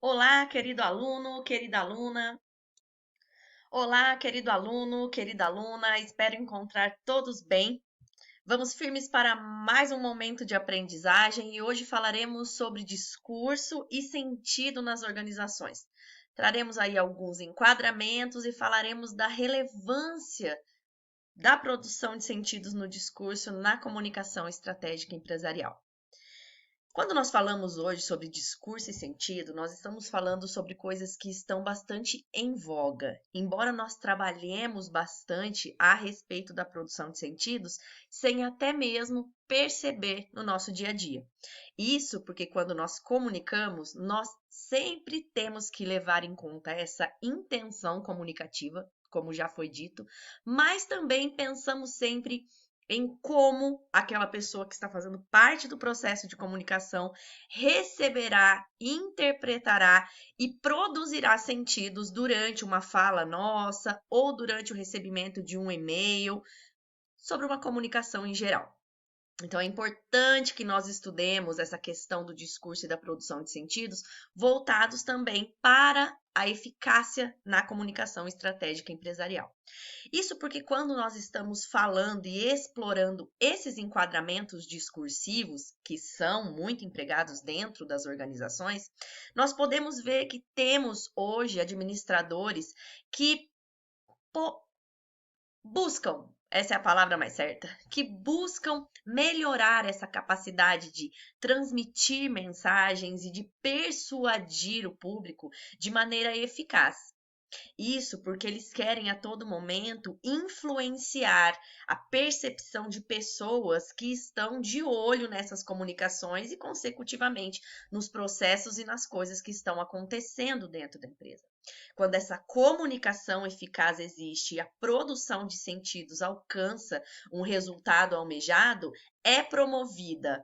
Olá, querido aluno, querida aluna. Olá, querido aluno, querida aluna. Espero encontrar todos bem. Vamos firmes para mais um momento de aprendizagem e hoje falaremos sobre discurso e sentido nas organizações. Traremos aí alguns enquadramentos e falaremos da relevância da produção de sentidos no discurso na comunicação estratégica empresarial. Quando nós falamos hoje sobre discurso e sentido, nós estamos falando sobre coisas que estão bastante em voga. Embora nós trabalhemos bastante a respeito da produção de sentidos, sem até mesmo perceber no nosso dia a dia. Isso porque quando nós comunicamos, nós sempre temos que levar em conta essa intenção comunicativa, como já foi dito, mas também pensamos sempre em como aquela pessoa que está fazendo parte do processo de comunicação receberá, interpretará e produzirá sentidos durante uma fala nossa ou durante o recebimento de um e-mail sobre uma comunicação em geral. Então, é importante que nós estudemos essa questão do discurso e da produção de sentidos, voltados também para a eficácia na comunicação estratégica empresarial. Isso porque quando nós estamos falando e explorando esses enquadramentos discursivos, que são muito empregados dentro das organizações, nós podemos ver que temos hoje administradores que buscam, essa é a palavra mais certa, que buscam melhorar essa capacidade de transmitir mensagens e de persuadir o público de maneira eficaz. Isso porque eles querem a todo momento influenciar a percepção de pessoas que estão de olho nessas comunicações e, consecutivamente, nos processos e nas coisas que estão acontecendo dentro da empresa. Quando essa comunicação eficaz existe e a produção de sentidos alcança um resultado almejado, é promovida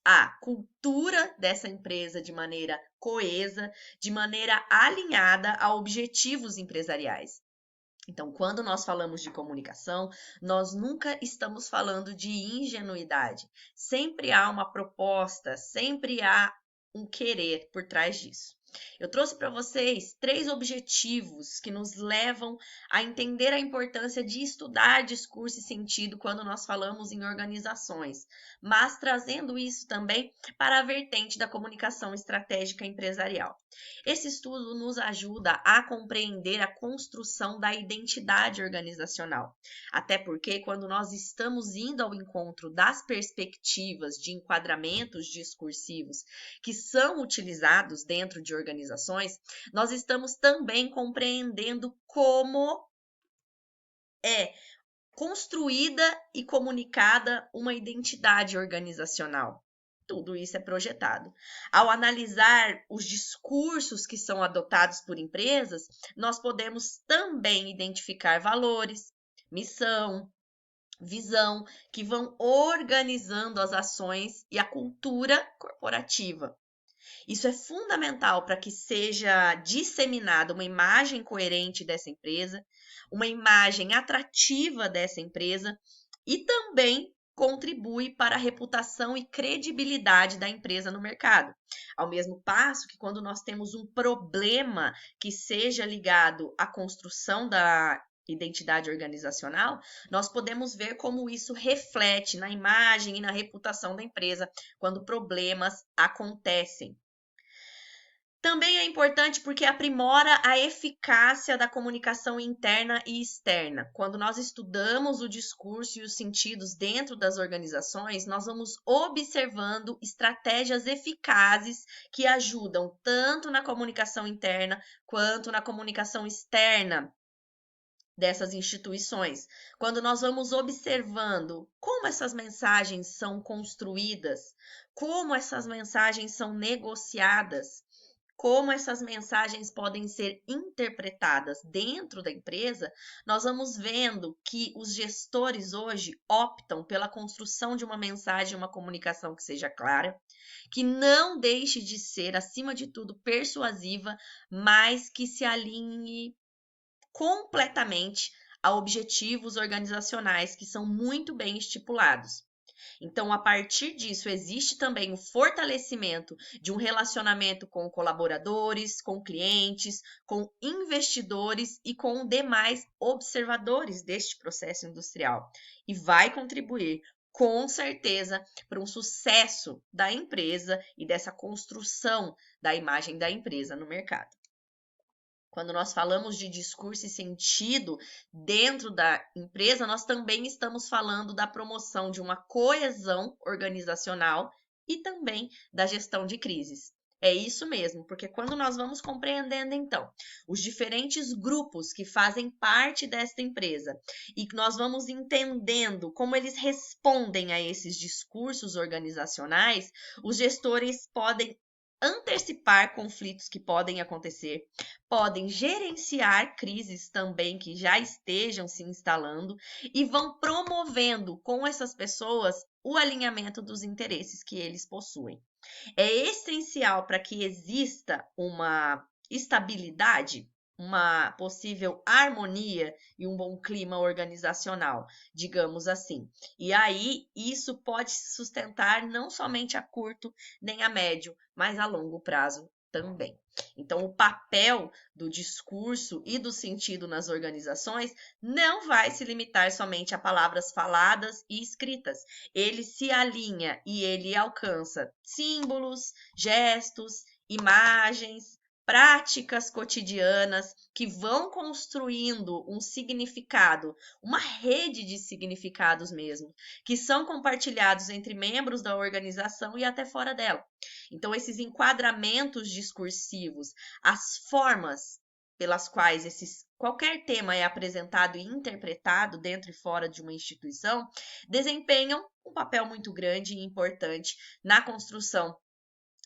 a cultura dessa empresa de maneira coesa, de maneira alinhada a objetivos empresariais. Então, quando nós falamos de comunicação, nós nunca estamos falando de ingenuidade. Sempre há uma proposta, sempre há um querer por trás disso. Eu trouxe para vocês 3 objetivos que nos levam a entender a importância de estudar discurso e sentido quando nós falamos em organizações, mas trazendo isso também para a vertente da comunicação estratégica empresarial. Esse estudo nos ajuda a compreender a construção da identidade organizacional. Até porque, quando nós estamos indo ao encontro das perspectivas de enquadramentos discursivos que são utilizados dentro de organizações, nós estamos também compreendendo como é construída e comunicada uma identidade organizacional. Tudo isso é projetado. Ao analisar os discursos que são adotados por empresas, nós podemos também identificar valores, missão, visão, que vão organizando as ações e a cultura corporativa. Isso é fundamental para que seja disseminada uma imagem coerente dessa empresa, uma imagem atrativa dessa empresa e também contribui para a reputação e credibilidade da empresa no mercado. Ao mesmo passo que quando nós temos um problema que seja ligado à construção da identidade organizacional, nós podemos ver como isso reflete na imagem e na reputação da empresa quando problemas acontecem. Também é importante porque aprimora a eficácia da comunicação interna e externa. Quando nós estudamos o discurso e os sentidos dentro das organizações, nós vamos observando estratégias eficazes que ajudam tanto na comunicação interna quanto na comunicação externa dessas instituições. Quando nós vamos observando como essas mensagens são construídas, como essas mensagens são negociadas, como essas mensagens podem ser interpretadas dentro da empresa, nós vamos vendo que os gestores hoje optam pela construção de uma mensagem, uma comunicação que seja clara, que não deixe de ser, acima de tudo, persuasiva, mas que se alinhe completamente a objetivos organizacionais que são muito bem estipulados. Então, a partir disso, existe também o fortalecimento de um relacionamento com colaboradores, com clientes, com investidores e com demais observadores deste processo industrial. E vai contribuir, com certeza, para um sucesso da empresa e dessa construção da imagem da empresa no mercado. Quando nós falamos de discurso e sentido dentro da empresa, nós também estamos falando da promoção de uma coesão organizacional e também da gestão de crises. É isso mesmo, porque quando nós vamos compreendendo, então, os diferentes grupos que fazem parte desta empresa e nós vamos entendendo como eles respondem a esses discursos organizacionais, os gestores podem antecipar conflitos que podem acontecer, podem gerenciar crises também que já estejam se instalando e vão promovendo com essas pessoas o alinhamento dos interesses que eles possuem. É essencial para que exista uma estabilidade, uma possível harmonia e um bom clima organizacional, digamos assim. E aí, isso pode se sustentar não somente a curto nem a médio, mas a longo prazo também. Então, o papel do discurso e do sentido nas organizações não vai se limitar somente a palavras faladas e escritas. Ele se alinha e ele alcança símbolos, gestos, imagens, práticas cotidianas que vão construindo um significado, uma rede de significados mesmo, que são compartilhados entre membros da organização e até fora dela. Então, esses enquadramentos discursivos, as formas pelas quais qualquer tema é apresentado e interpretado dentro e fora de uma instituição, desempenham um papel muito grande e importante na construção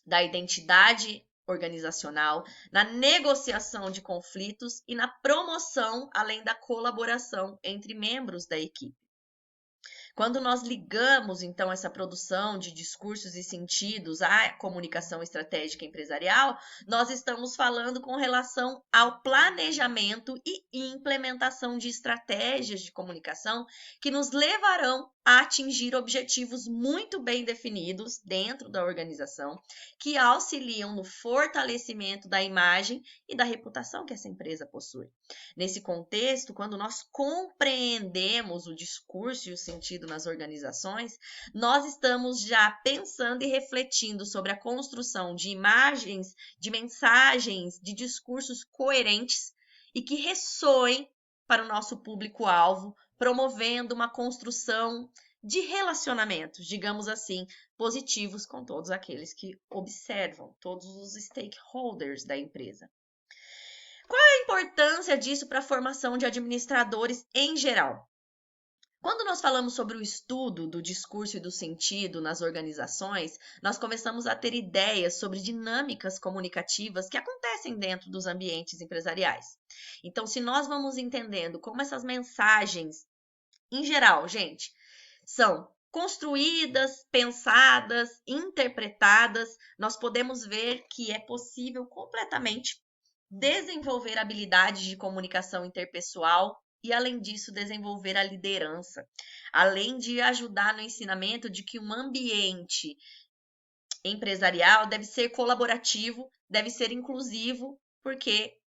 da identidade organizacional, na negociação de conflitos e na promoção, além da colaboração entre membros da equipe. Quando nós ligamos, então, essa produção de discursos e sentidos à comunicação estratégica empresarial, nós estamos falando com relação ao planejamento e implementação de estratégias de comunicação que nos levarão a atingir objetivos muito bem definidos dentro da organização, que auxiliam no fortalecimento da imagem e da reputação que essa empresa possui. Nesse contexto, quando nós compreendemos o discurso e o sentido nas organizações, nós estamos já pensando e refletindo sobre a construção de imagens, de mensagens, de discursos coerentes e que ressoem para o nosso público-alvo, promovendo uma construção de relacionamentos, digamos assim, positivos com todos aqueles que observam, todos os stakeholders da empresa. Qual é a importância disso para a formação de administradores em geral? Quando nós falamos sobre o estudo do discurso e do sentido nas organizações, nós começamos a ter ideias sobre dinâmicas comunicativas que acontecem dentro dos ambientes empresariais. Então, se nós vamos entendendo como essas mensagens, em geral, gente, são construídas, pensadas, interpretadas, nós podemos ver que é possível completamente desenvolver habilidades de comunicação interpessoal e, além disso, desenvolver a liderança, além de ajudar no ensinamento de que um ambiente empresarial deve ser colaborativo, deve ser inclusivo, porque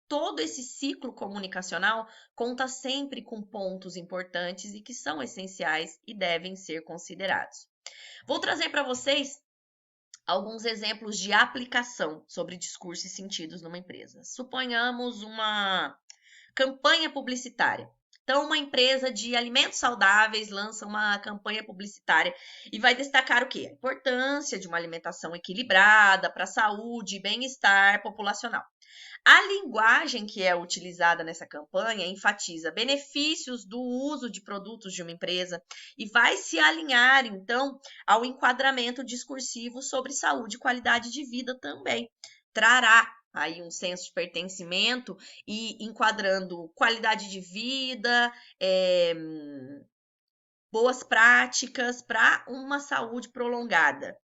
todo esse ciclo comunicacional conta sempre com pontos importantes e que são essenciais e devem ser considerados. Vou trazer para vocês alguns exemplos de aplicação sobre discurso e sentidos numa empresa. Suponhamos uma campanha publicitária. Então, uma empresa de alimentos saudáveis lança uma campanha publicitária e vai destacar o quê? A importância de uma alimentação equilibrada para a saúde e bem-estar populacional. A linguagem que é utilizada nessa campanha enfatiza benefícios do uso de produtos de uma empresa e vai se alinhar, então, ao enquadramento discursivo sobre saúde e qualidade de vida também. Trará aí um senso de pertencimento e enquadrando qualidade de vida, boas práticas para uma saúde prolongada.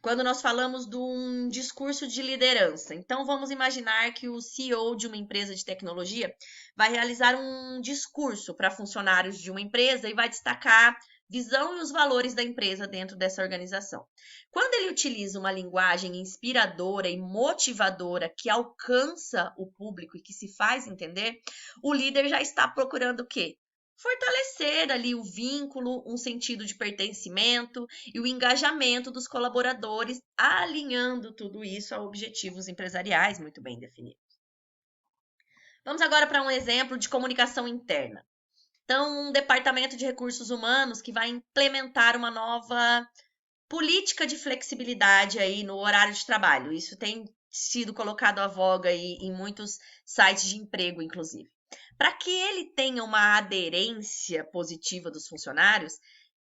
Quando nós falamos de um discurso de liderança, então vamos imaginar que o CEO de uma empresa de tecnologia vai realizar um discurso para funcionários de uma empresa e vai destacar visão e os valores da empresa dentro dessa organização. Quando ele utiliza uma linguagem inspiradora e motivadora que alcança o público e que se faz entender, o líder já está procurando o quê? Fortalecer ali o vínculo, um sentido de pertencimento e o engajamento dos colaboradores, alinhando tudo isso a objetivos empresariais muito bem definidos. Vamos agora para um exemplo de comunicação interna. Então, um departamento de recursos humanos que vai implementar uma nova política de flexibilidade aí no horário de trabalho. Isso tem sido colocado à voga aí em muitos sites de emprego, inclusive. Para que ele tenha uma aderência positiva dos funcionários,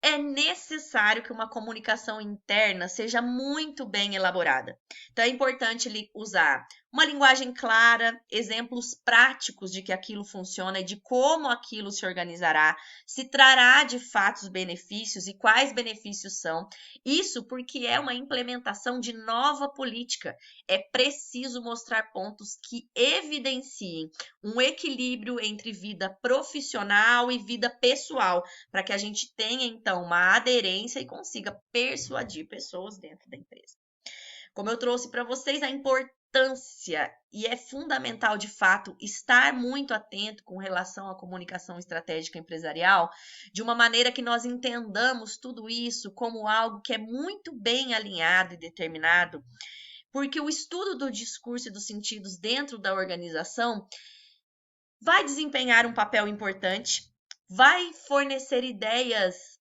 é necessário que uma comunicação interna seja muito bem elaborada. Então, é importante ele usar uma linguagem clara, exemplos práticos de que aquilo funciona e de como aquilo se organizará, se trará de fato os benefícios e quais benefícios são. Isso porque é uma implementação de nova política. É preciso mostrar pontos que evidenciem um equilíbrio entre vida profissional e vida pessoal, para que a gente tenha, então, uma aderência e consiga persuadir pessoas dentro da empresa. Como eu trouxe para vocês, a importância, e é fundamental, de fato, estar muito atento com relação à comunicação estratégica empresarial, de uma maneira que nós entendamos tudo isso como algo que é muito bem alinhado e determinado, porque o estudo do discurso e dos sentidos dentro da organização vai desempenhar um papel importante, vai fornecer ideias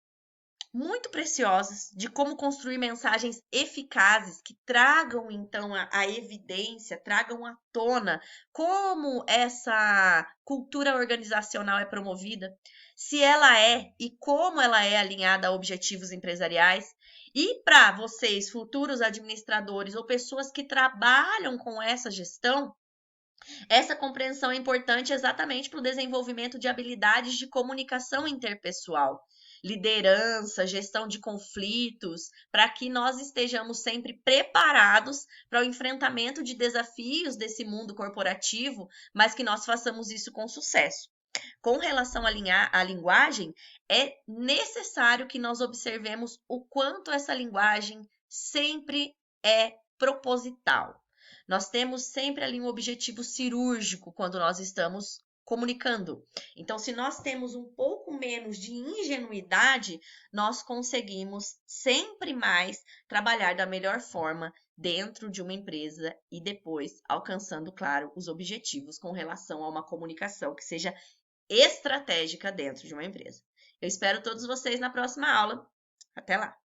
muito preciosas de como construir mensagens eficazes que tragam então a evidência, tragam à tona como essa cultura organizacional é promovida, se ela é e como ela é alinhada a objetivos empresariais. E para vocês, futuros administradores ou pessoas que trabalham com essa gestão, essa compreensão é importante exatamente para o desenvolvimento de habilidades de comunicação interpessoal, liderança, gestão de conflitos, para que nós estejamos sempre preparados para o enfrentamento de desafios desse mundo corporativo, mas que nós façamos isso com sucesso. Com relação à linguagem, é necessário que nós observemos o quanto essa linguagem sempre é proposital. Nós temos sempre ali um objetivo cirúrgico quando nós estamos comunicando. Então, se nós temos um pouco menos de ingenuidade, nós conseguimos sempre mais trabalhar da melhor forma dentro de uma empresa e depois alcançando, claro, os objetivos com relação a uma comunicação que seja estratégica dentro de uma empresa. Eu espero todos vocês na próxima aula. Até lá!